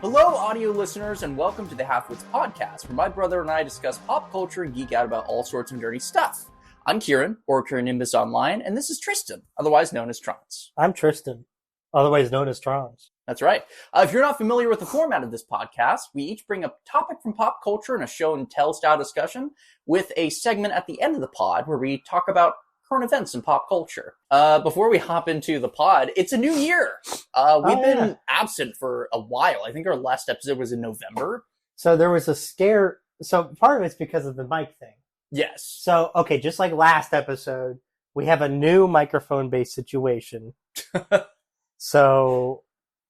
Hello, audio listeners, and welcome to the Halfwits podcast, where my brother and I discuss pop culture and geek out about all sorts of nerdy stuff. I'm Kieran, or Kieran Nimbus Online, and this is Tristan, otherwise known as Trons. I'm Tristan, otherwise known as Trons. That's right. If you're not familiar with the format of this podcast, we each bring a topic from pop culture in a show and tell style discussion, with a segment at the end of the pod where we talk about current events in pop culture. Before we hop into the pod, it's a new year. We've been absent for a while. I think our last episode was in November. So there was a scare. So part of it's because of the mic thing. Yes. So, okay, just like last episode, we have a new microphone-based situation. So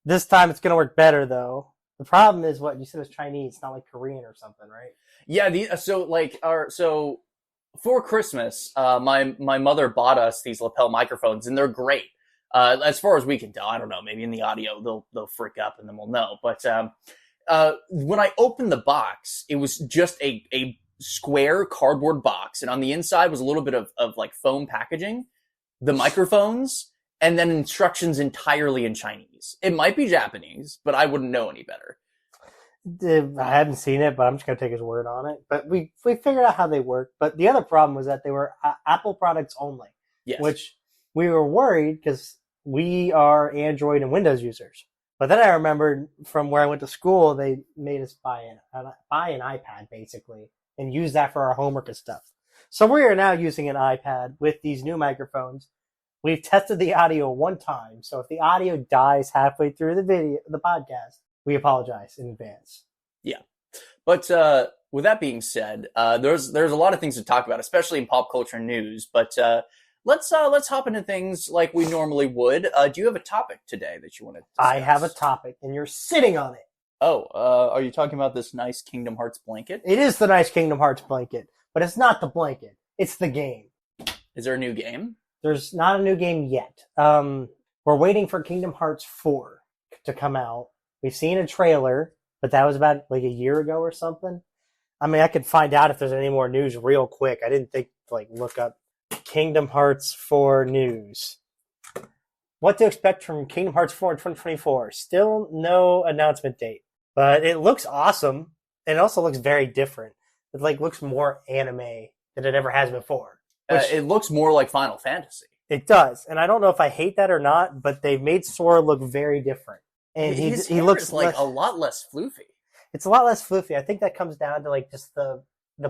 this time it's going to work better, though. The problem is what you said was Chinese, not like Korean or something, right? Yeah. So for Christmas, my mother bought us these lapel microphones, and they're great. As far as we can tell, I don't know. Maybe in the audio they'll freak up, and then we'll know. But when I opened the box, it was just a square cardboard box, and on the inside was a little bit of like foam packaging, the microphones, and then instructions entirely in Chinese. It might be Japanese, but I wouldn't know any better. I haven't seen it, but I'm just going to take his word on it. But we figured out how they work. But the other problem was that they were Apple products only, yes. Which we were worried because we are Android and Windows users. But then I remembered from where I went to school, they made us buy an iPad, basically, and use that for our homework and stuff. So we are now using an iPad with these new microphones. We've tested the audio one time. So if the audio dies halfway through the podcast, we apologize in advance. Yeah. But with that being said, there's a lot of things to talk about, especially in pop culture news. But let's hop into things like we normally would. Do you have a topic today that you want to discuss? I have a topic, and you're sitting on it. Oh, are you talking about this nice Kingdom Hearts blanket? It is the nice Kingdom Hearts blanket, but it's not the blanket. It's the game. Is there a new game? There's not a new game yet. We're waiting for Kingdom Hearts 4 to come out. We've seen a trailer, but that was about like a year ago or something. I mean, I could find out if there's any more news real quick. I didn't think to look up Kingdom Hearts 4 news. What to expect from Kingdom Hearts 4 in 2024? Still no announcement date, but it looks awesome. And it also looks very different. It looks more anime than it ever has before. It looks more like Final Fantasy. It does, and I don't know if I hate that or not, but they've made Sora look very different. And he looks like a lot less floofy. It's a lot less floofy. I think that comes down to just the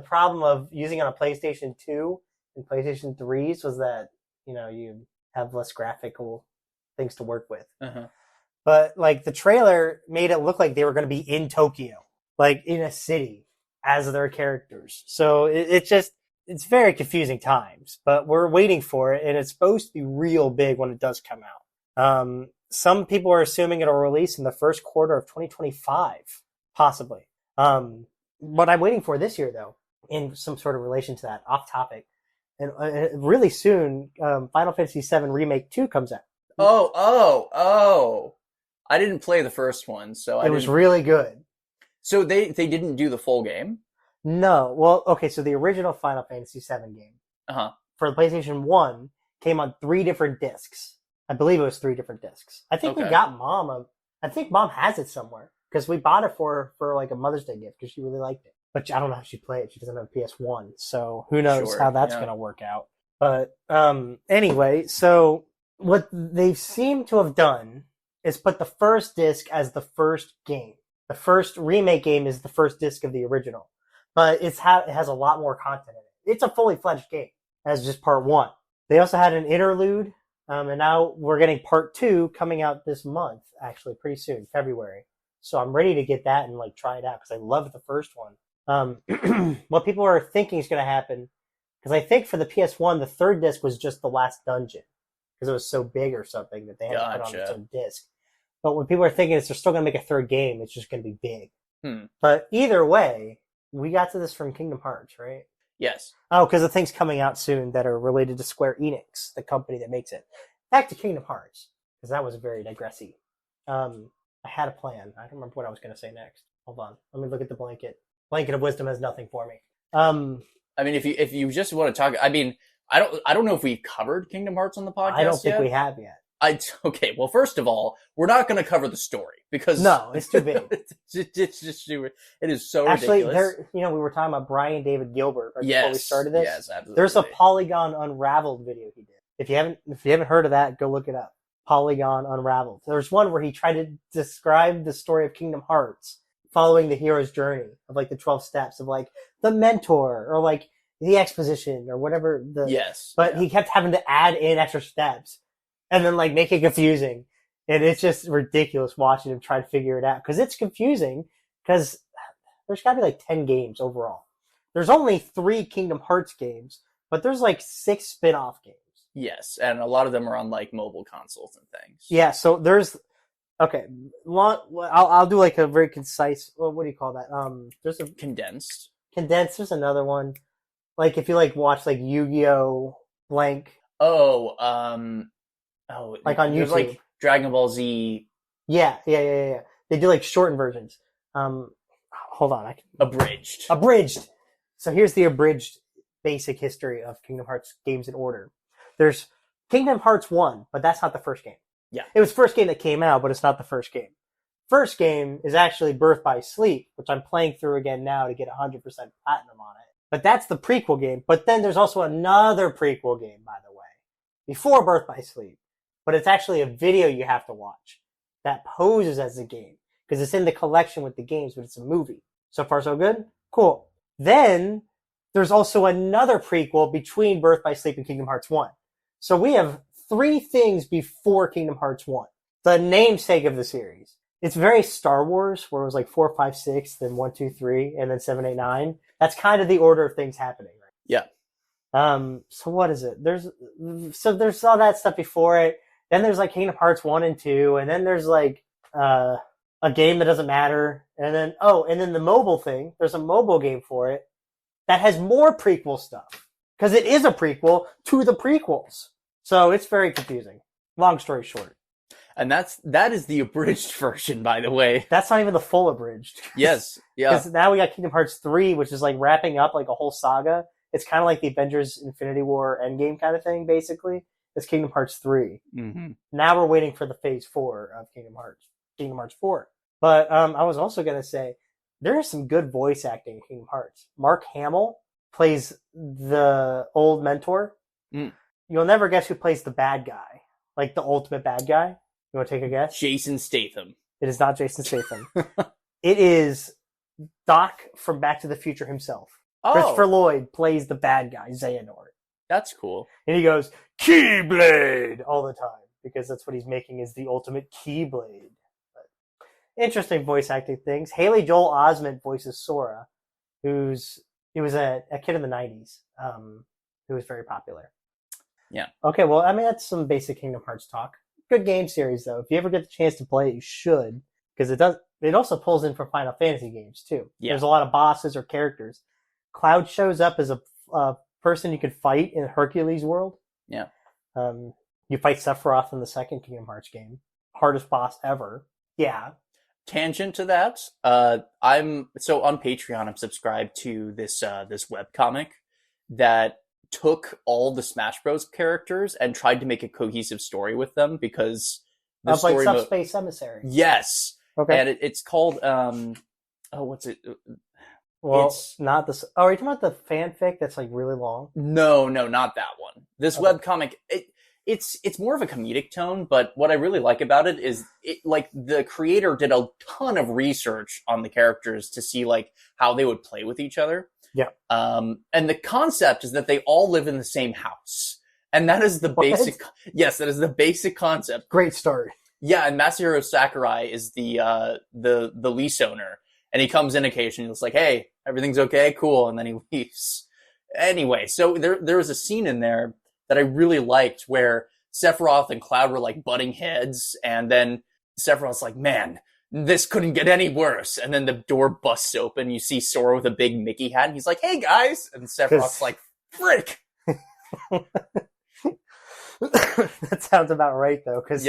problem of using it on a PlayStation 2 and PlayStation 3s was that, you have less graphical things to work with. Uh-huh. But the trailer made it look like they were going to be in Tokyo, in a city as their characters. So it's very confusing times, but we're waiting for it, and it's supposed to be real big when it does come out. Some people are assuming it'll release in the first quarter of 2025, possibly. What I'm waiting for this year, though, in some sort of relation to that, off topic, and really soon, Final Fantasy VII Remake 2 comes out. Oh! I didn't play the first one, so it was really good. So they didn't do the full game? No. Well, okay, so the original Final Fantasy VII game for the PlayStation 1 came on 3 different discs. I believe it was 3 different discs. I think we got Mom. I think Mom has it somewhere because we bought it for a Mother's Day gift because she really liked it. But I don't know how she played it. She doesn't have a PS1, so who knows how that's going to work out. But anyway, so what they seem to have done is put the first disc as the first game. The first remake game is the first disc of the original, but it has a lot more content in it. It's a fully fledged game as just part 1. They also had an interlude. And now we're getting part 2 coming out this month, actually, pretty soon, February. So I'm ready to get that and try it out because I loved the first one. What people are thinking is going to happen, because I think for the PS1, the third disc was just the last dungeon because it was so big or something that they had to put on its own disc. But what people are thinking is they're still going to make a third game. It's just going to be big. But either way, we got to this from Kingdom Hearts, right? Yes. Oh, because the things coming out soon that are related to Square Enix, the company that makes it. Back to Kingdom Hearts, because that was very digressy. I had a plan. I don't remember what I was going to say next. Hold on. Let me look at the blanket. Blanket of Wisdom has nothing for me. I mean, if you just want to talk, I mean, I don't know if we've covered Kingdom Hearts on the podcast. I don't think we have yet. Okay, well, first of all, we're not going to cover the story because no, it's too big. it's just it is so actually ridiculous. we were talking about Brian David Gilbert right before we started this. Yes, absolutely. There's a Polygon Unraveled video he did. If you haven't heard of that, go look it up. Polygon Unraveled. There's one where he tried to describe the story of Kingdom Hearts, following the hero's journey of like the 12 steps of like the mentor or like the exposition or whatever. But he kept having to add in extra steps. And then, like, make it confusing. And it's just ridiculous watching him try to figure it out. Because it's confusing. Because there's got to be, like, 10 games overall. There's only 3 Kingdom Hearts games. But there's, like, 6 spin-off games. Yes, and a lot of them are on, like, mobile consoles and things. Yeah, so there's... Okay, I'll do, like, a very concise... Well, what do you call that? There's a... Condensed. There's another one. Like, if you, like, watch, like, Yu-Gi-Oh! Blank... like on YouTube, like Dragon Ball Z. Yeah. They do like shortened versions. Hold on, Abridged. So here's the abridged basic history of Kingdom Hearts games in order. There's Kingdom Hearts 1, but that's not the first game. Yeah. It was the first game that came out, but it's not the first game. First game is actually Birth by Sleep, which I'm playing through again now to get 100% platinum on it. But that's the prequel game. But then there's also another prequel game, by the way, before Birth by Sleep. But it's actually a video you have to watch that poses as a game because it's in the collection with the games, but it's a movie. So far, so good? Cool. Then there's also another prequel between Birth by Sleep and Kingdom Hearts 1. So we have 3 things before Kingdom Hearts 1. The namesake of the series. It's very Star Wars, where it was like 4, 5, 6, then 1, 2, 3, and then 7, 8, 9. That's kind of the order of things happening, right? Yeah. So what is it? There's all that stuff before it. Then there's like Kingdom Hearts 1 and 2, and then there's like a game that doesn't matter, and then the mobile thing. There's a mobile game for it that has more prequel stuff because it is a prequel to the prequels. So it's very confusing. Long story short. And that is the abridged version, by the way. That's not even the full abridged. Yes, yeah. Because now we got Kingdom Hearts 3, which is like wrapping up like a whole saga. It's kind of like the Avengers Infinity War Endgame kind of thing, basically. It's Kingdom Hearts 3. Mm-hmm. Now we're waiting for the Phase 4 of Kingdom Hearts 4. But I was also going to say, there is some good voice acting in Kingdom Hearts. Mark Hamill plays the old mentor. Mm. You'll never guess who plays the bad guy, like the ultimate bad guy. You want to take a guess? Jason Statham. It is not Jason Statham. It is Doc from Back to the Future himself. Oh. Christopher Lloyd plays the bad guy, Xehanort. That's cool. And he goes, Keyblade, all the time, because that's what he's making is the ultimate Keyblade. But interesting voice acting things. Haley Joel Osment voices Sora, he was a kid in the 90s, who was very popular. Yeah. Okay, well, I mean, that's some basic Kingdom Hearts talk. Good game series, though. If you ever get the chance to play it, you should, because it also pulls in from Final Fantasy games, too. Yeah. There's a lot of bosses or characters. Cloud shows up as a person you could fight in Hercules World. Yeah. You fight Sephiroth in the second Kingdom Hearts game. Hardest boss ever. Yeah. Tangent to that, on Patreon, I'm subscribed to this webcomic that took all the Smash Bros. Characters and tried to make a cohesive story with them because the story like Subspace Emissary. Yes. Okay. And it's called what's it? Well, it's not this. Oh, are you talking about the fanfic that's like really long? No, not that one. This webcomic, it's more of a comedic tone, but what I really like about it is the creator did a ton of research on the characters to see like how they would play with each other. Yeah. And the concept is that they all live in the same house. And that is the basic, yes, that is the basic concept. Great start. Yeah. And Masahiro Sakurai is the lease owner. And he comes in occasionally, it's like, hey, everything's okay, cool. And then he leaves. Anyway, so there was a scene in there that I really liked where Sephiroth and Cloud were like butting heads. And then Sephiroth's like, man, this couldn't get any worse. And then the door busts open. You see Sora with a big Mickey hat. And he's like, hey, guys. And Sephiroth's like, frick. That sounds about right, though. Because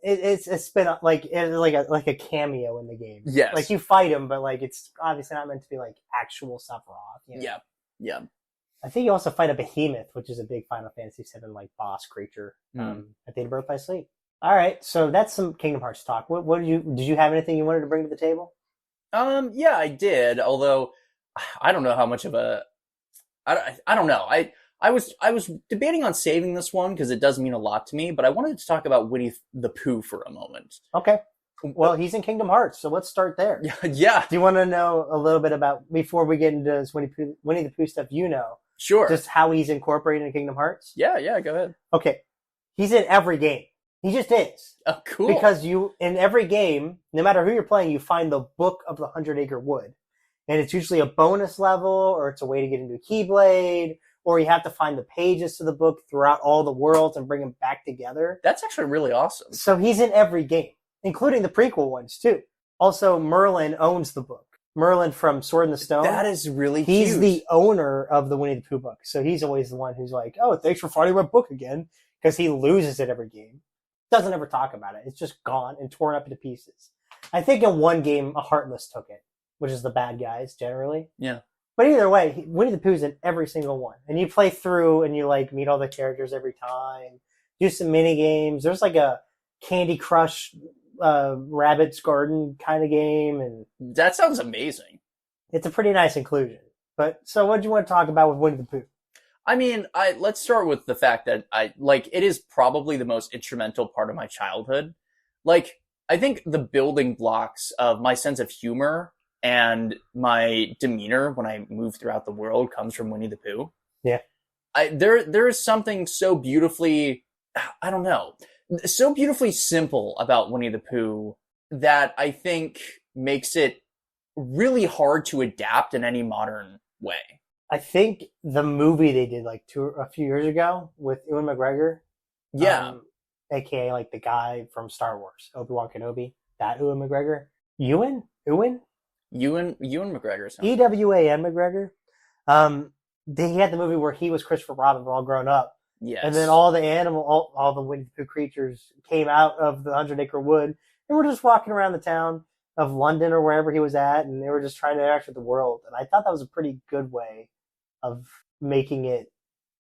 it's been like a cameo in the game. Yes. Like you fight him, but like it's obviously not meant to be like actual Sephiroth. You know? Yeah. I think you also fight a behemoth, which is a big Final Fantasy VII like boss creature at the end of Birth by Sleep. All right, so that's some Kingdom Hearts talk. What did you have anything you wanted to bring to the table? Yeah, I did. Although I don't know how much of a I don't know. I was debating on saving this one because it does mean a lot to me, but I wanted to talk about Winnie the Pooh for a moment. Okay. Well, he's in Kingdom Hearts, so let's start there. Yeah. Do you want to know a little bit about, before we get into this Winnie the Pooh stuff, Sure. Just how he's incorporated in Kingdom Hearts? Yeah, go ahead. Okay. He's in every game. He just is. Oh, cool. Because in every game, no matter who you're playing, you find the Book of the 100-Acre Wood. And it's usually a bonus level, or it's a way to get into a Keyblade, or you have to find the pages to the book throughout all the worlds and bring them back together. That's actually really awesome. So he's in every game, including the prequel ones, too. Also, Merlin owns the book. Merlin from Sword in the Stone. That is really He's cute. the owner of the Winnie the Pooh book. So he's always the one who's like, oh, thanks for finding my book again. Because he loses it every game. Doesn't ever talk about it. It's just gone and torn up into pieces. I think in one game, a Heartless took it, which is the bad guys, generally. Yeah. But either way, Winnie the Pooh's in every single one. And you play through and you like meet all the characters every time. Do some mini games. There's like a Candy Crush Rabbit's Garden kind of game, and that sounds amazing. It's a pretty nice inclusion. But so what do you want to talk about with Winnie the Pooh? I mean, let's start with the fact that it is probably the most instrumental part of my childhood. Like, I think the building blocks of my sense of humor and my demeanor when I move throughout the world comes from Winnie the Pooh. Yeah. There is something so beautifully, I don't know, so beautifully simple about Winnie the Pooh that I think makes it really hard to adapt in any modern way. I think the movie they did like a few years ago with Ewan McGregor. Yeah. AKA like the guy from Star Wars, Obi-Wan Kenobi. That Ewan McGregor. Ewan McGregor. Ewan McGregor. He had the movie where he was Christopher Robin, all grown up. Yes. And then all the all the Winnie the Pooh creatures came out of the 100-Acre Wood and were just walking around the town of London or wherever he was at, and they were just trying to interact with the world. And I thought that was a pretty good way of making it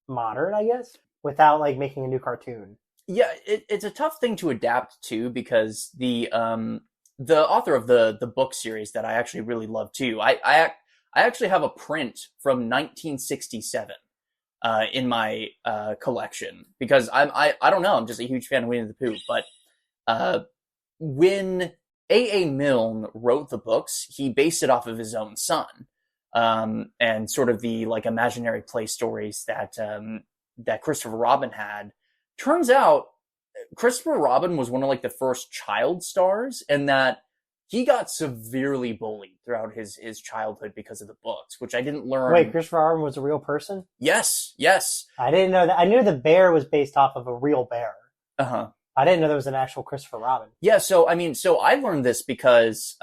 modern, I guess, without like making a new cartoon. Yeah, it's a tough thing to adapt to because the author of the book series that I actually really love too. I actually have a print from 1967 in my collection because I don't know, I'm just a huge fan of Winnie the Pooh. But when A.A. Milne wrote the books, he based it off of his own son, and sort of the like imaginary play stories that Christopher Robin had. Turns out Christopher Robin was one of like the first child stars, and that he got severely bullied throughout his childhood because of the books, which I didn't learn. Wait, Christopher Robin was a real person? Yes. I didn't know that. I knew the bear was based off of a real bear. Uh-huh. I didn't know there was an actual Christopher Robin. Yeah, so I learned this because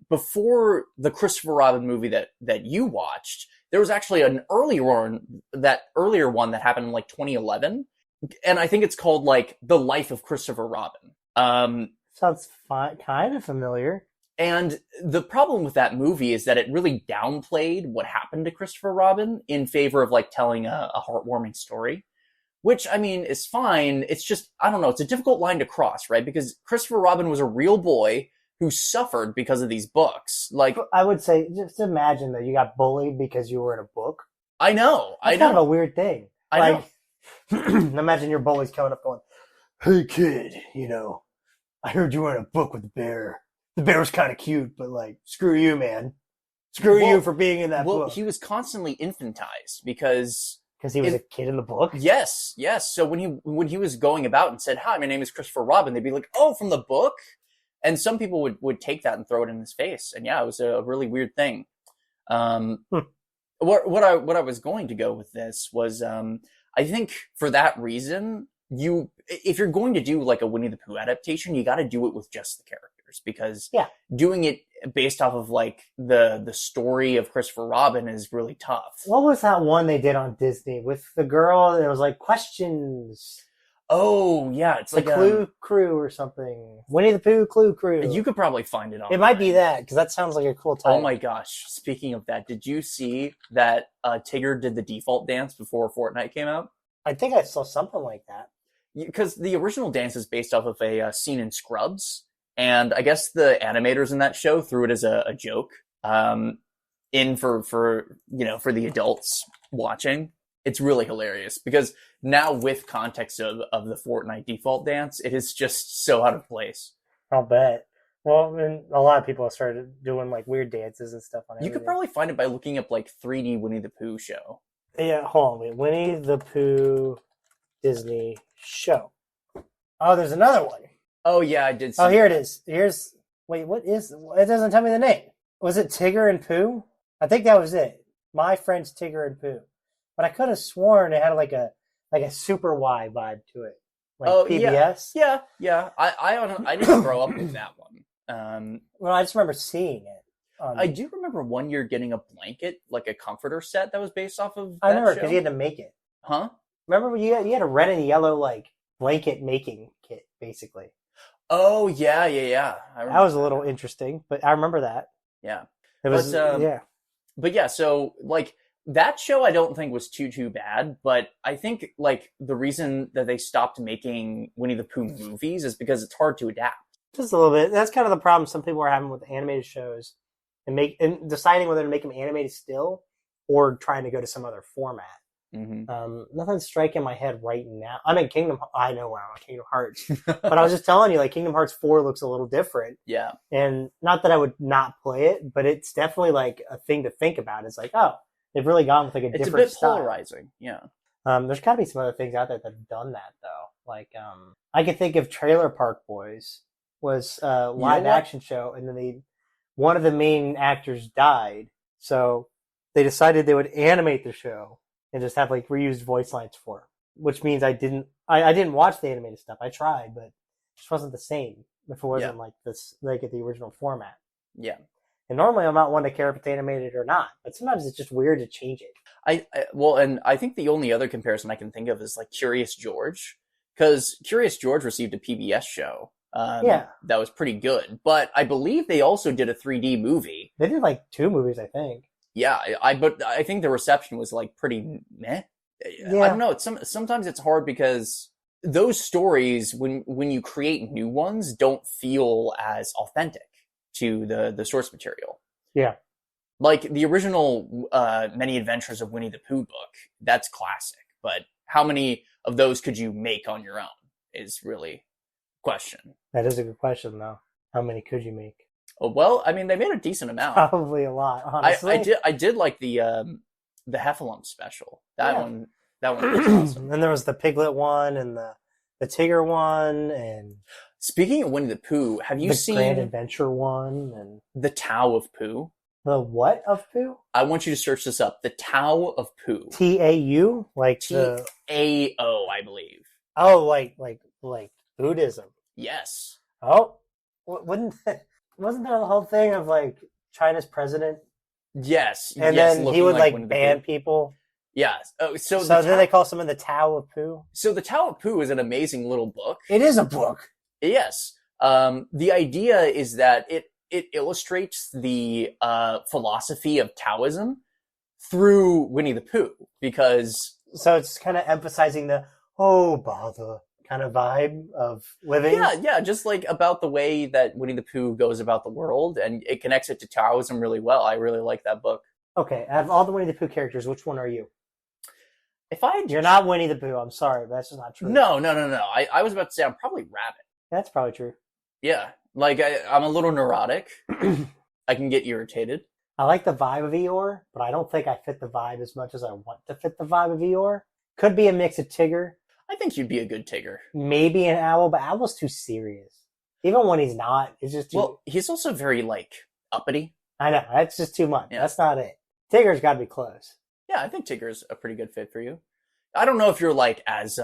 before the Christopher Robin movie that you watched, there was actually an earlier one that happened in like 2011, and I think it's called like The Life of Christopher Robin. Sounds kind of familiar. And the problem with that movie is that it really downplayed what happened to Christopher Robin in favor of like telling a heartwarming story. Which, I mean, is fine. It's just, I don't know, it's a difficult line to cross, right? Because Christopher Robin was a real boy who suffered because of these books. Like, I would say, just imagine that you got bullied because you were in a book. I know. That's kind of a weird thing. I know. Imagine your bullies coming up going, hey kid, I heard you were in a book with the bear. The bear was kind of cute, but like, screw you, man. Screw you for being in that book. Well, he was constantly infantized because he was a kid in the book? Yes. So when he was going about and said, hi, my name is Christopher Robin, they'd be like, oh, from the book? And some people would take that and throw it in his face. And yeah, it was a really weird thing. What I was going to go with this was, I think for that reason, if you're going to do like a Winnie the Pooh adaptation, you got to do it with just the characters, because doing it based off of like the story of Christopher Robin is really tough. What was that one they did on Disney with the girl that was like questions? Oh, yeah. It's like Clue Crew or something. Winnie the Pooh Clue Crew. You could probably find it on. It might be that, because that sounds like a cool title. Oh my gosh. Speaking of that, did you see that Tigger did the default dance before Fortnite came out? I think I saw something like that. Because the original dance is based off of a scene in Scrubs, and I guess the animators in that show threw it as a joke in for the adults watching. It's really hilarious because now with context of the Fortnite default dance, it is just so out of place. I'll bet. Well, and a lot of people have started doing like weird dances and stuff on it. You could probably find it by looking up like 3D Winnie the Pooh show. Yeah, hold on, wait. Winnie the Pooh Disney show. Oh, there's another one. Oh yeah, I did see here it is. What is it? Doesn't tell me the name. Was it Tigger and Pooh? I think that was it. My Friends Tigger and Pooh. But I could have sworn it had like a Super Y vibe to it. Like PBS. Yeah. I didn't grow up with that one. Well, I just remember seeing it. I do remember one year getting a blanket, like a comforter set that was based off of that I remember, because you had to make it. Huh? Remember when you had a red and yellow like blanket making kit, basically. Oh, yeah. That was a little interesting, but I remember that. Yeah. It was, But yeah, so, like, that show I don't think was too bad, but I think, like, the reason that they stopped making Winnie the Pooh movies is because it's hard to adapt. Just a little bit. That's kind of the problem some people are having with animated shows and deciding whether to make them animated still or trying to go to some other format. Mm-hmm. Nothing's striking my head right now. I mean, I know we're on Kingdom Hearts, but I was just telling you, like, Kingdom Hearts 4 looks a little different. Yeah. And not that I would not play it, but it's definitely like a thing to think about. It's like, oh, they've really gone with like a different style. It's a bit polarizing. Yeah. There's got to be some other things out there that have done that though. Like, I could think of Trailer Park Boys was a live action show, and then one of the main actors died, so they decided they would animate the show and just have like reused voice lines for it, which means I didn't watch the animated stuff. I tried, but it just wasn't the same if it wasn't like this, like at the original format. Yeah. And normally I'm not one to care if it's animated or not, but sometimes it's just weird to change it. And I think the only other comparison I can think of is like Curious George, because Curious George received a PBS show. That was pretty good, but I believe they also did a 3D movie. They did like 2 movies, I think. Yeah, but I think the reception was like pretty meh. Yeah. I don't know. Sometimes it's hard because those stories, when you create new ones, don't feel as authentic to the source material. Yeah. Like the original Many Adventures of Winnie the Pooh book, that's classic. But how many of those could you make on your own is really a question. That is a good question, though. How many could you make? Well, I mean, they made a decent amount. Probably a lot, honestly. I did like the Heffalump special. That one was awesome. And there was the Piglet one and the Tigger one, and speaking of Winnie the Pooh, have you seen the Grand Adventure one and the Tao of Pooh? The what of Pooh? I want you to search this up. The Tao of Pooh. T-A-U? Like T-A-O, I believe. Oh, like Buddhism. Yes. Oh, wasn't there the whole thing of like China's president? Yes. And then he would like ban people. Yeah. So then they call someone the Tao of Pooh. So the Tao of Pooh is an amazing little book. It is a book. Yes. The idea is that it illustrates the philosophy of Taoism through Winnie the Pooh, because so it's kind of emphasizing the oh bother kind of vibe of living. Yeah, just like about the way that Winnie the Pooh goes about the world, and it connects it to Taoism really well. I really like that book. Okay, out of all the Winnie the Pooh characters, which one are you? You're not Winnie the Pooh, I'm sorry, but that's just not true. No. I was about to say I'm probably Rabbit. That's probably true. Yeah, like I'm a little neurotic. I can get irritated. I like the vibe of Eeyore, but I don't think I fit the vibe as much as I want to fit the vibe of Eeyore. Could be a mix of Tigger. I think you'd be a good Tigger. Maybe an Owl, but Owl's too serious. Even when he's not, it's just too... Well, he's also very, like, uppity. I know, that's just too much. Yeah. That's not it. Tigger's got to be close. Yeah, I think Tigger's a pretty good fit for you. I don't know if you're, like, as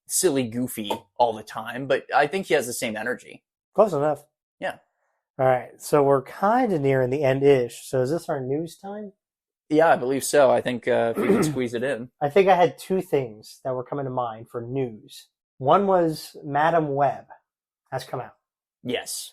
silly goofy all the time, but I think he has the same energy. Close enough. Yeah. All right, so we're kind of nearing the end-ish. So is this our news time? Yeah, I believe so. I think if you can squeeze it in. I think I had 2 things that were coming to mind for news. One was Madam Web has come out. Yes.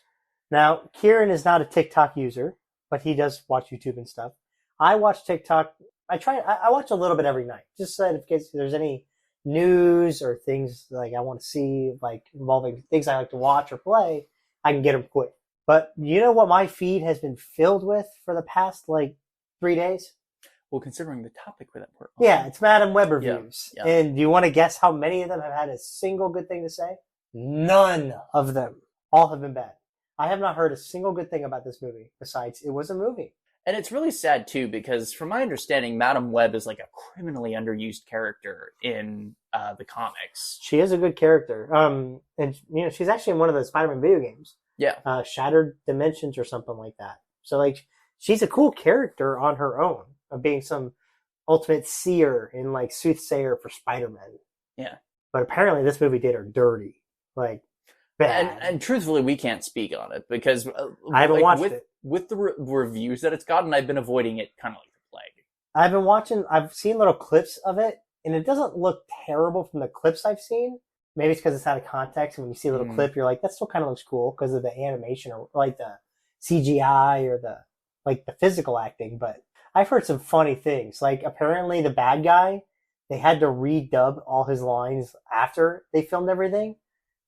Now, Kieran is not a TikTok user, but he does watch YouTube and stuff. I watch TikTok. I watch a little bit every night, just so that in case there's any news or things like I want to see, like involving things I like to watch or play, I can get them quick. But you know what my feed has been filled with for the past like 3 days? Well, considering the topic for that part. Yeah, it's Madam Web reviews. Yeah. And do you want to guess how many of them have had a single good thing to say? None of them. All have been bad. I have not heard a single good thing about this movie besides it was a movie. And it's really sad too, because from my understanding, Madam Web is like a criminally underused character in the comics. She is a good character. And she's actually in one of the Spider-Man video games. Yeah. Shattered Dimensions or something like that. So like she's a cool character on her own, of being some ultimate seer and like soothsayer for Spider-Man. Yeah. But apparently this movie did her dirty. Like bad. And truthfully, we can't speak on it because I haven't watched it. With the reviews that it's gotten, I've been avoiding it kind of like the plague. I've seen little clips of it, and it doesn't look terrible from the clips I've seen. Maybe it's because it's out of context, and when you see a little clip, you're like, that still kind of looks cool because of the animation or like the CGI or the physical acting. But I've heard some funny things. Like apparently the bad guy, they had to redub all his lines after they filmed everything.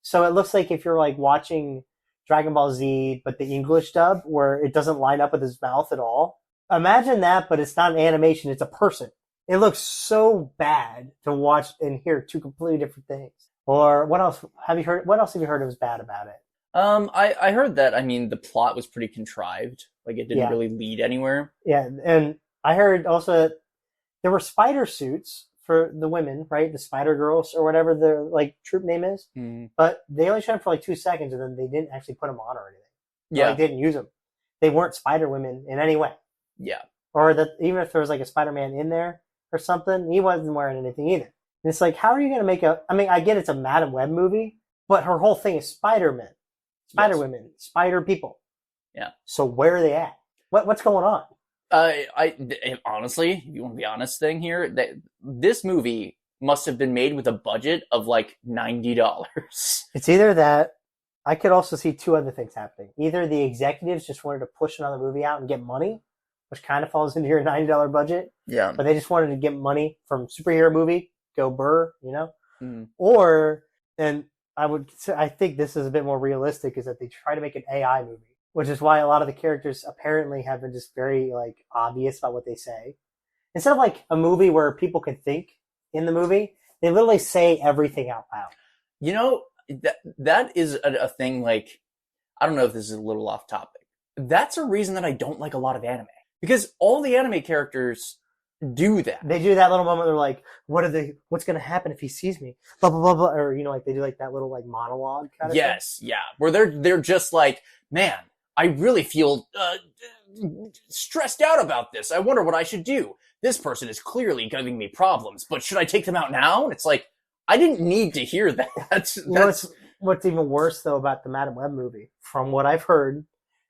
So it looks like if you're like watching Dragon Ball Z, but the English dub, where it doesn't line up with his mouth at all. Imagine that, but it's not an animation, it's a person. It looks so bad to watch and hear two completely different things. Or what else have you heard? What else have you heard was bad about it? I heard that, the plot was pretty contrived. Like it didn't really lead anywhere. Yeah, and I heard also there were spider suits for the women, right? The Spider Girls or whatever their like troop name is. Mm. But they only showed them for like 2 seconds, and then they didn't actually put them on or anything. Yeah, they didn't use them. They weren't Spider Women in any way. Yeah, or that even if there was like a Spider-Man in there or something, he wasn't wearing anything either. And it's like, how are you going to make I get it's a Madam Web movie, but her whole thing is Spider-Man, Spider-Women, Spider people. Yeah. So where are they at? What's going on? Honestly, if you want the honest thing here, this movie must have been made with a budget of like $90. It's either that. I could also see two other things happening. Either the executives just wanted to push another movie out and get money, which kind of falls into your $90 budget. Yeah. But they just wanted to get money from superhero movie, go burr, Mm. Or, and I think this is a bit more realistic, is that they try to make an AI movie, which is why a lot of the characters apparently have been just very like obvious about what they say. Instead of like a movie where people can think in the movie, they literally say everything out loud. That is a thing, like, I don't know if this is a little off topic. That's a reason that I don't like a lot of anime. Because all the anime characters do that. They do that little moment, they're like, what's going to happen if he sees me? Blah, blah, blah, blah. Or, like they do like that little like monologue kind of thing. Yes, yeah. Where they're just like, man, I really feel stressed out about this. I wonder what I should do. This person is clearly giving me problems, but should I take them out now? And it's like, I didn't need to hear that. That's what's even worse though about the Madam Web movie, from what I've heard,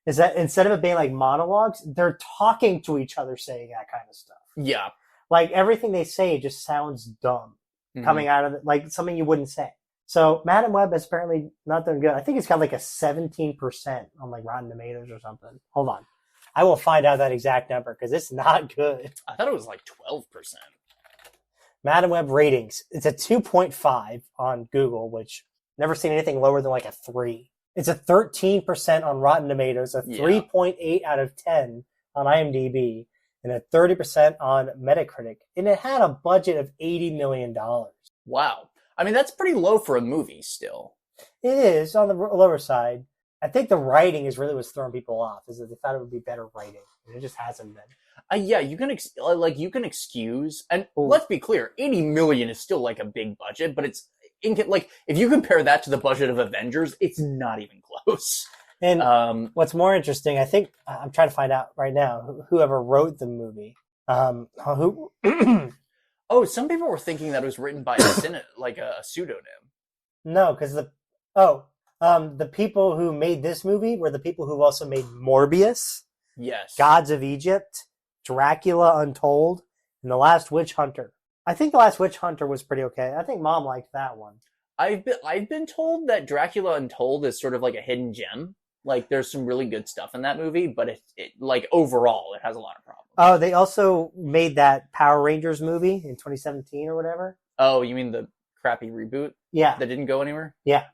is that instead of it being like monologues, they're talking to each other saying that kind of stuff. Yeah. Like everything they say just sounds dumb coming out of it, like something you wouldn't say. So Madam Web is apparently not done good. I think it's got like a 17% on like Rotten Tomatoes or something. Hold on. I will find out that exact number because it's not good. I thought it was like 12%. Madam Web ratings. It's a 2.5 on Google, which never seen anything lower than like a 3. It's a 13% on Rotten Tomatoes, a 3.8 out of 10 on IMDb, and a 30% on Metacritic. And it had a budget of $80 million. Wow. I mean, that's pretty low for a movie still. It is on the lower side. I think the writing is really what's throwing people off, is that they thought it would be better writing. And it just hasn't been. Yeah, you can excuse, and let's be clear, 80 million is still like a big budget, but it's like if you compare that to the budget of Avengers, it's not even close. And what's more interesting, I think I'm trying to find out right now whoever wrote the movie. Who? Oh, some people were thinking that it was written by a pseudonym. No, because the people who made this movie were the people who've also made Morbius, yes, Gods of Egypt, Dracula Untold, and The Last Witch Hunter. I think The Last Witch Hunter was pretty okay. I think Mom liked that one. I've been told that Dracula Untold is sort of like a hidden gem. Like, there's some really good stuff in that movie, but it like overall, it has a lot of problems. Oh, they also made that Power Rangers movie in 2017 or whatever. Oh, you mean the crappy reboot? Yeah, that didn't go anywhere. Yeah.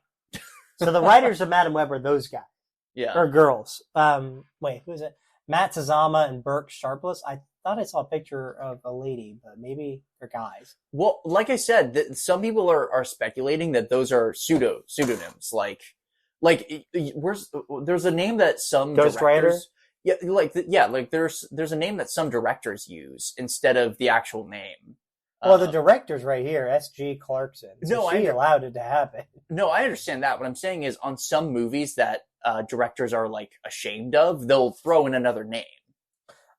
So the writers of Madame Web are those guys. Yeah. Or girls. Wait, who is it? Matt Tazama and Burke Sharpless. I thought I saw a picture of a lady, but maybe they're guys. Well, like I said, some people are speculating that those are pseudonyms. There's a name that some Ghostwriter? there's a name that some directors use instead of the actual name. Well, the director's right here, S.G. Clarkson. So she allowed it to happen. No, I understand that. What I'm saying is, on some movies that directors are like ashamed of, they'll throw in another name.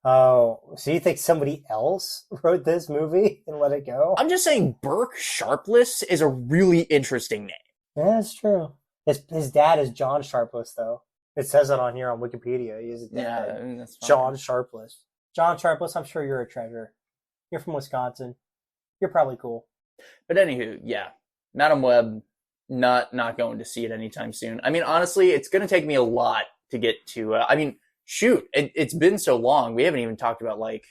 Oh, so you think somebody else wrote this movie and let it go? I'm just saying Burke Sharpless is a really interesting name. Yeah, that's true. His dad is John Sharpless, though. It says it on here on Wikipedia. He is a dad. Yeah, that's fine. John Sharpless. John Sharpless, I'm sure you're a treasure. You're from Wisconsin. You're probably cool. But anywho, yeah. Madame Web, not going to see it anytime soon. I mean, honestly, it's going to take me a lot to get to... it's been so long. We haven't even talked about, like,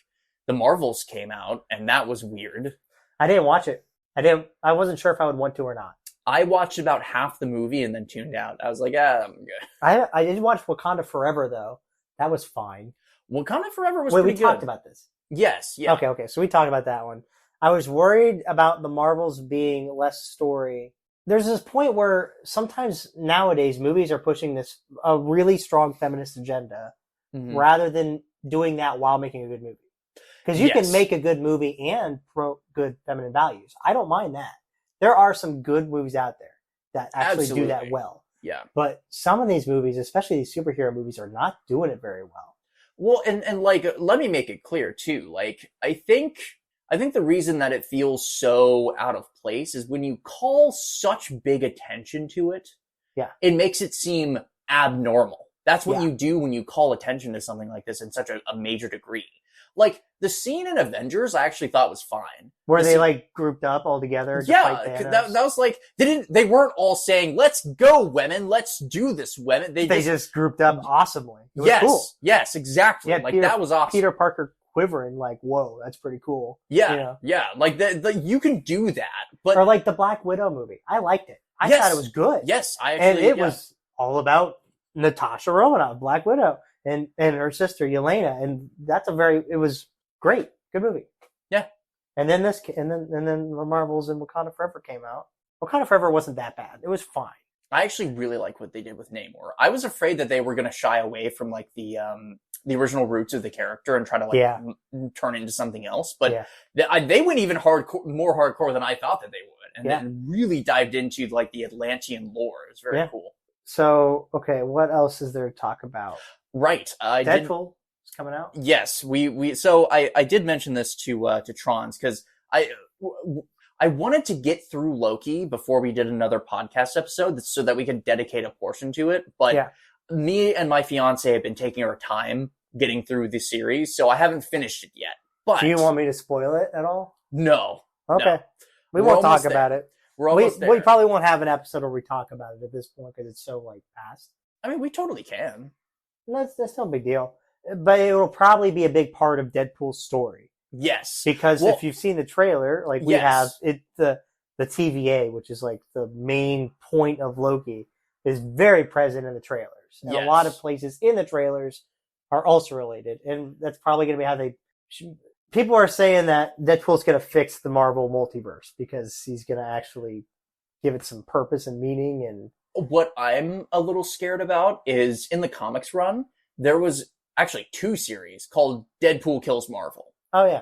the Marvels came out, and that was weird. I didn't watch it. I wasn't sure if I would want to or not. I watched about half the movie and then tuned out. I was like, I'm good. I did watch Wakanda Forever, though. That was fine. Wakanda Forever was pretty good. We talked about this. Yes, yeah. Okay. So we talked about that one. I was worried about the Marvels being less story. There's this point where sometimes nowadays movies are pushing a really strong feminist agenda rather than doing that while making a good movie. Because you can make a good movie and promote good feminine values. I don't mind that. There are some good movies out there that actually do that well. Yeah. But some of these movies, especially these superhero movies, are not doing it very well. Well, and like, let me make it clear too. Like, I think the reason that it feels so out of place is when you call such big attention to it, it makes it seem abnormal. That's what you do when you call attention to something like this in such a major degree. Like, the scene in Avengers, I actually thought was fine. Where they like grouped up all together to fight Thanos. That was like, they weren't all saying, let's go, women, let's do this, women. They just grouped up awesomely. It was cool. Yes, exactly. Like, that was awesome. Peter Parker quivering, like, whoa, that's pretty cool. Yeah. Like, you can do that. But or like the Black Widow movie. I liked it. I thought it was good. Yes, it was all about Natasha Romanoff, Black Widow, and her sister Yelena, and it was great, good movie. Yeah. And then the Marvels and Wakanda Forever came out. Wakanda Forever wasn't that bad. It was fine. I actually really like what they did with Namor. I was afraid that they were going to shy away from like the original roots of the character and try to turn it into something else. But they went even more hardcore than I thought that they would, and then really dived into like the Atlantean lore. It's very cool. So, okay, what else is there to talk about? Right. Deadpool is coming out? Yes. So I did mention this to Trons because I wanted to get through Loki before we did another podcast episode so that we could dedicate a portion to it. But me and my fiance have been taking our time getting through the series, so I haven't finished it yet. But do you want me to spoil it at all? No. Okay. No. We won't talk about it. We're almost there. We probably won't have an episode where we talk about it at this point because it's so like past. I mean, we totally can. That's no big deal. But it will probably be a big part of Deadpool's story. Yes. Because if you've seen the trailer, like we have it, the TVA, which is like the main point of Loki, is very present in the trailers. And a lot of places in the trailers are also related. And that's probably going to be how they... People are saying that Deadpool's going to fix the Marvel multiverse because he's going to actually give it some purpose and meaning. And what I'm a little scared about is in the comics run, there was actually 2 series called Deadpool Kills Marvel. Oh, yeah.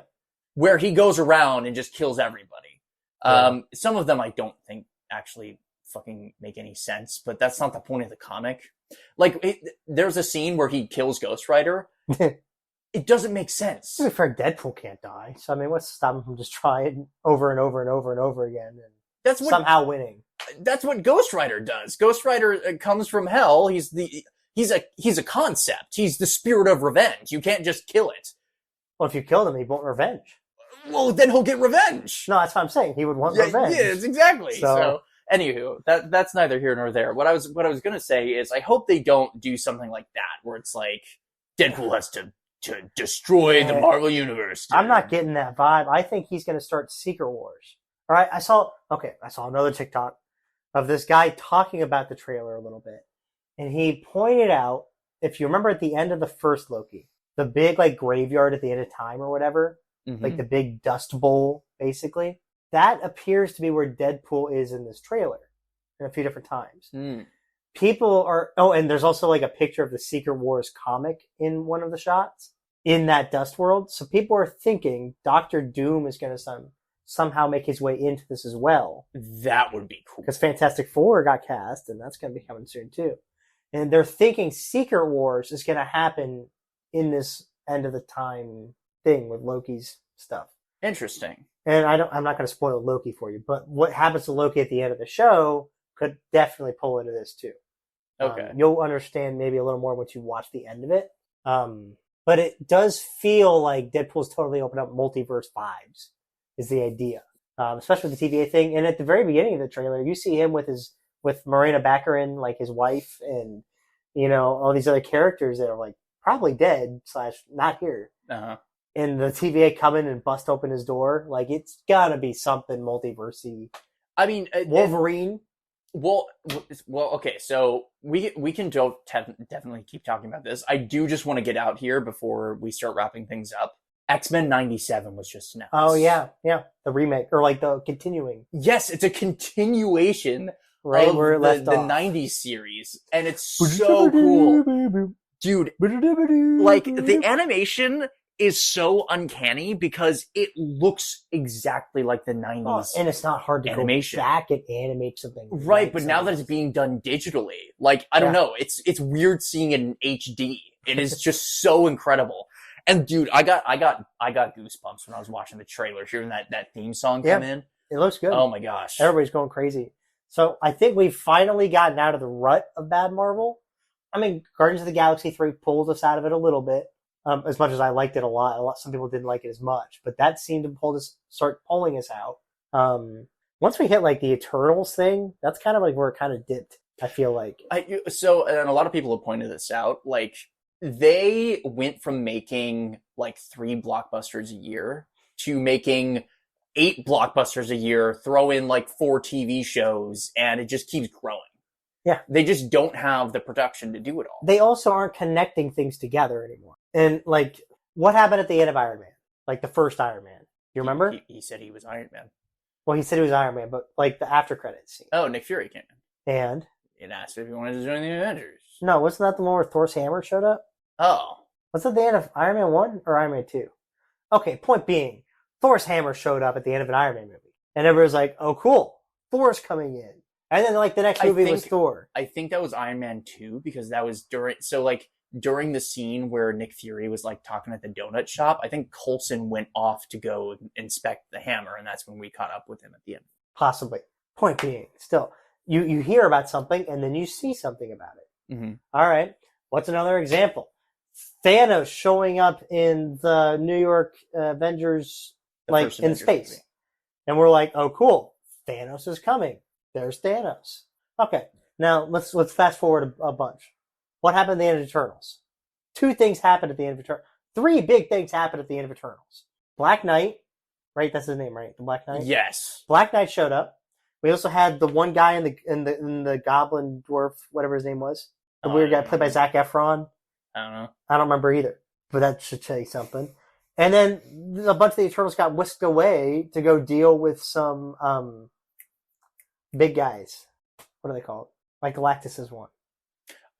Where he goes around and just kills everybody. Yeah. Some of them I don't think actually fucking make any sense, but that's not the point of the comic. Like, there's a scene where he kills Ghost Rider. It doesn't make sense. To be fair, Deadpool can't die. So, I mean, what's to stop him from just trying over and over and over and over again and somehow winning? That's what Ghost Rider does. Ghost Rider comes from hell. He's a concept. He's the spirit of revenge. You can't just kill it. Well, if you kill him, he won't revenge. Well, then he'll get revenge. No, that's what I'm saying. He would want revenge. Yeah, exactly. So Anywho, that's neither here nor there. What I was gonna say is I hope they don't do something like that where it's like Deadpool has to destroy the Marvel universe. I'm not getting that vibe. I think he's gonna start Secret Wars. All right, I saw another TikTok of this guy talking about the trailer a little bit, and he pointed out, if you remember at the end of the first Loki, the big like graveyard at the end of time or whatever, like the big dust bowl, basically. That appears to be where Deadpool is in this trailer in a few different times. People are... Oh, and there's also like a picture of the Secret Wars comic in one of the shots in that dust world. So people are thinking Doctor Doom is going to somehow make his way into this as well. That would be cool. Because Fantastic Four got cast, and that's going to be coming soon too. And they're thinking Secret Wars is going to happen in this end of the time thing with Loki's stuff. Interesting. And I'm not going to spoil Loki for you, but what happens to Loki at the end of the show could definitely pull into this too. Okay. You'll understand maybe a little more once you watch the end of it. But it does feel like Deadpool's totally opened up multiverse vibes, is the idea. Especially with the TVA thing. And at the very beginning of the trailer, you see him with Morena Baccarin, like his wife, and, you know, all these other characters that are like probably dead / not here. Uh-huh. And the TVA come in and bust open his door. Like, it's gotta be something multiverse-y. I mean... Wolverine? Well, okay, so we can definitely keep talking about this. I do just want to get out here before we start wrapping things up. X-Men 97 was just announced. Oh, yeah. The remake, or like the continuing. Yes, it's a continuation of where it left the off. 90s series, and it's so cool. Dude, like, the animation is so uncanny because it looks exactly like the 90s. And it's not hard to animation. Go back and animate something. Right, but now that it's being done digitally, like, I don't know, it's weird seeing it in HD. It is just so incredible. And dude, I got goosebumps when I was watching the trailer, hearing that theme song come in. It looks good. Oh my gosh. Everybody's going crazy. So I think we've finally gotten out of the rut of bad Marvel. I mean, Guardians of the Galaxy 3 pulled us out of it a little bit. As much as I liked it a lot, some people didn't like it as much, but that seemed to start pulling us out. Once we hit like the Eternals thing, that's kind of like where it kind of dipped, I feel like. And a lot of people have pointed this out, like, they went from making like 3 blockbusters a year to making 8 blockbusters a year, throw in like 4 TV shows, and it just keeps growing. Yeah. They just don't have the production to do it all. They also aren't connecting things together anymore. And like, what happened at the end of Iron Man? Like the first Iron Man. You remember? He said he was Iron Man. Well, he said he was Iron Man, but like the after credits scene. Oh, Nick Fury came in. And? It asked if he wanted to join the Avengers. No, wasn't that the one where Thor's hammer showed up? Oh. Was that the end of Iron Man 1 or Iron Man 2? Okay, point being, Thor's hammer showed up at the end of an Iron Man movie. And everyone's like, oh cool, Thor's coming in. And then like the next movie was Thor. I think that was Iron Man 2 because that was during the scene where Nick Fury was like talking at the donut shop. I think Coulson went off to go inspect the hammer, and that's when we caught up with him at the end. Possibly. Point being, still, you hear about something and then you see something about it. Mm-hmm. All right. What's another example? Thanos showing up in the New York Avengers, like in space. Movie. And we're like, oh cool, Thanos is coming. There's Thanos. Okay, now let's fast forward a bunch. What happened at the end of Eternals? 2 things happened at the end of Eternals. 3 big things happened at the end of Eternals. Black Knight, right? That's his name, right? The Black Knight. Yes. Black Knight showed up. We also had the one guy in the Goblin Dwarf, whatever his name was, the weird guy played by Zac Efron. I don't know. I don't remember either, but that should tell you something. And then a bunch of the Eternals got whisked away to go deal with some big guys. What are they called? Like Galactus is one.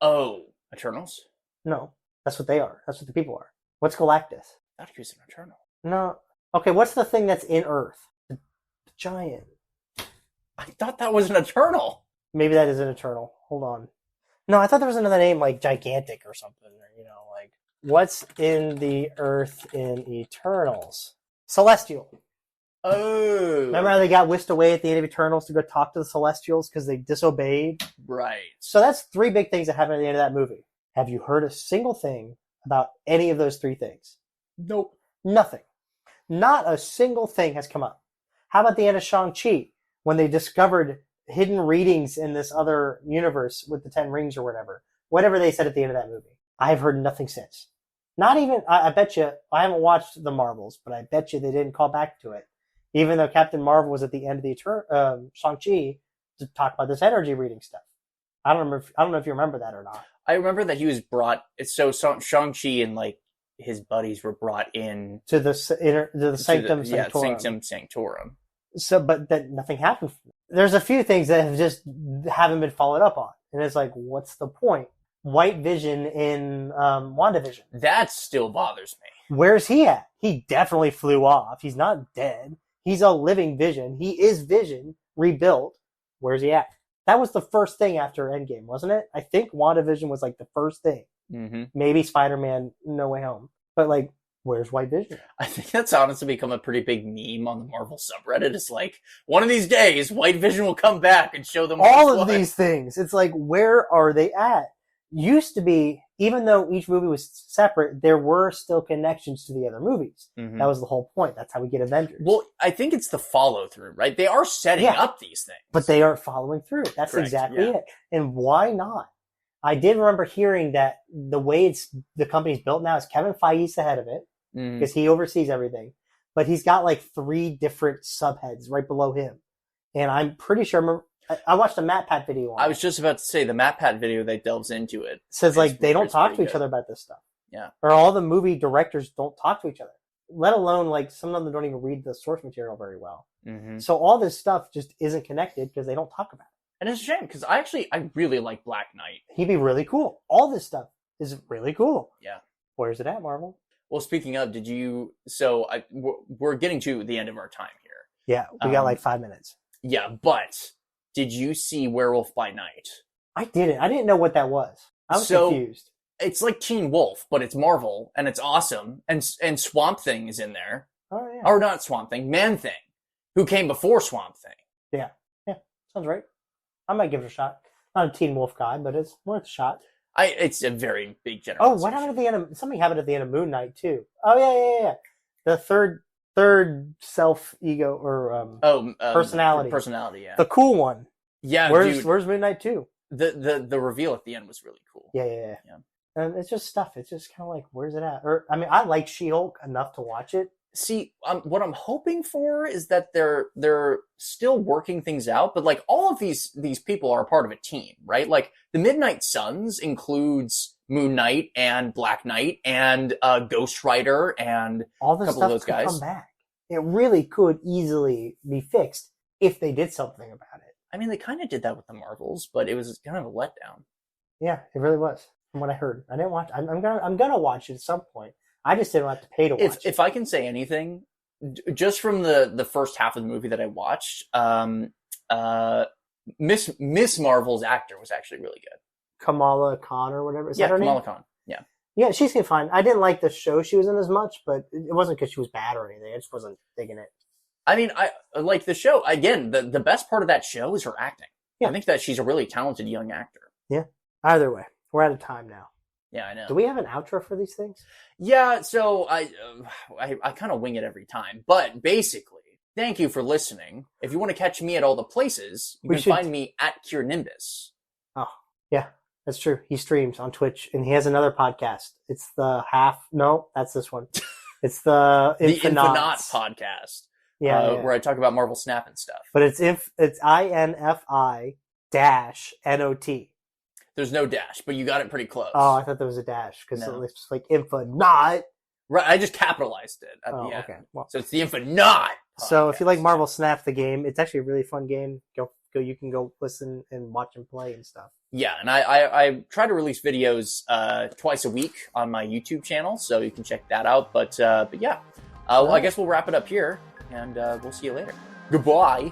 Oh, Eternals? No, that's what they are. That's what the people are. What's Galactus? I thought he was an Eternal. No. Okay, what's the thing that's in Earth? The giant. I thought that was an Eternal. Maybe that is an Eternal. Hold on. No, I thought there was another name like Gigantic or something. You know, like what's in the Earth in Eternals? Celestial. Oh. Remember how they got whisked away at the end of Eternals to go talk to the Celestials because they disobeyed? Right. So that's 3 big things that happened at the end of that movie. Have you heard a single thing about any of those 3 things? Nope. Nothing. Not a single thing has come up. How about the end of Shang-Chi when they discovered hidden readings in this other universe with the 10 rings or whatever they said at the end of that movie. I've heard nothing since. Not even, I bet you, I haven't watched the Marvels, but I bet you they didn't call back to it. Even though Captain Marvel was at the end of the Shang-Chi to talk about this energy reading stuff. I don't know if you remember that or not. I remember that he was brought, so Shang-Chi and like his buddies were brought in to the Sanctum Sanctorum. Yeah, Sanctum Sanctorum. So, but then nothing happened. There's a few things that haven't been followed up on. And it's like, what's the point? White Vision in WandaVision. That still bothers me. Where's he at? He definitely flew off. He's not dead. He's a living Vision. He is Vision, rebuilt. Where's he at? That was the first thing after Endgame, wasn't it? I think WandaVision was like the first thing. Mm-hmm. Maybe Spider-Man No Way Home. But like, where's White Vision? I think that's honestly become a pretty big meme on the Marvel subreddit. It's like, one of these days, White Vision will come back and show them all of these things. It's like, where are they at? Used to be, even though each movie was separate, there were still connections to the other movies. Mm-hmm. That was the whole point. That's how we get Avengers. Well, I think it's the follow-through, right? They are setting up these things. But they aren't following through. That's correct. Exactly it. And why not? I did remember hearing that the way the company's built now is Kevin Feige's the head of it, because he oversees everything. But he's got like 3 different subheads right below him. And I'm pretty sure, I watched a MatPat video on it. I was just about to say, the MatPat video that delves into it says like they don't talk to each other about this stuff. Yeah. Or all the movie directors don't talk to each other. Let alone like some of them don't even read the source material very well. Mm-hmm. So all this stuff just isn't connected because they don't talk about it. And it's a shame because I really like Black Knight. He'd be really cool. All this stuff is really cool. Yeah. Where's it at, Marvel? Well, speaking of, we're getting to the end of our time here. Yeah, we got like 5 minutes. Yeah, but did you see Werewolf by Night? I didn't. I didn't know what that was. I was confused. It's like Teen Wolf, but it's Marvel, and it's awesome. And Swamp Thing is in there. Oh, yeah. Or not Swamp Thing, Man-Thing, who came before Swamp Thing. Yeah. Yeah, sounds right. I might give it a shot. Not a Teen Wolf guy, but it's worth a shot. It's a very big generation. Oh, what happened at the end of... Something happened at the end of Moon Knight, too. Oh, yeah. The third self-ego or personality. Personality, yeah. The cool one. Yeah, Where's Moon Knight 2? The reveal at the end was really cool. Yeah. And it's just stuff. It's just kind of like, where's it at? Or, I mean, I like She-Hulk enough to watch it. See, what I'm hoping for is that they're still working things out, but like all of these people are a part of a team, right? Like the Midnight Suns includes Moon Knight and Black Knight and Ghost Rider and all this a couple stuff of those guys. Come back. It really could easily be fixed if they did something about it. I mean, they kind of did that with the Marvels, but it was kind of a letdown. Yeah, it really was. From what I heard, I didn't watch. I'm gonna watch it at some point. I just didn't have to pay to watch it. If I can say anything, just from the first half of the movie that I watched, Miss Marvel's actor was actually really good. Kamala Khan or whatever. Is that her Kamala name? Khan. Yeah. Yeah, she's fine. I didn't like the show she was in as much, but it wasn't because she was bad or anything. I just wasn't digging it. I mean, I like the show. Again, the best part of that show is her acting. Yeah. I think that she's a really talented young actor. Yeah. Either way, we're out of time now. Yeah, I know. Do we have an outro for these things? Yeah, so I kind of wing it every time. But basically, thank you for listening. If you want to catch me at all the places, you can find me at Kiernimbus. Oh, yeah, that's true. He streams on Twitch, and he has another podcast. It's the that's this one. It's the Infinaut podcast. Yeah, where I talk about Marvel Snap and stuff. But it's INFI-NOT. There's no dash, but you got it pretty close. Oh, I thought there was a dash because it's like Infinaut. Right, I just capitalized it at the end. Okay. Well, so it's the Infinaut. So if you like Marvel Snap, the game, it's actually a really fun game. Go. You can go listen and watch and play and stuff. Yeah, and I try to release videos twice a week on my YouTube channel, so you can check that out. But yeah, well, I guess we'll wrap it up here, and we'll see you later. Goodbye.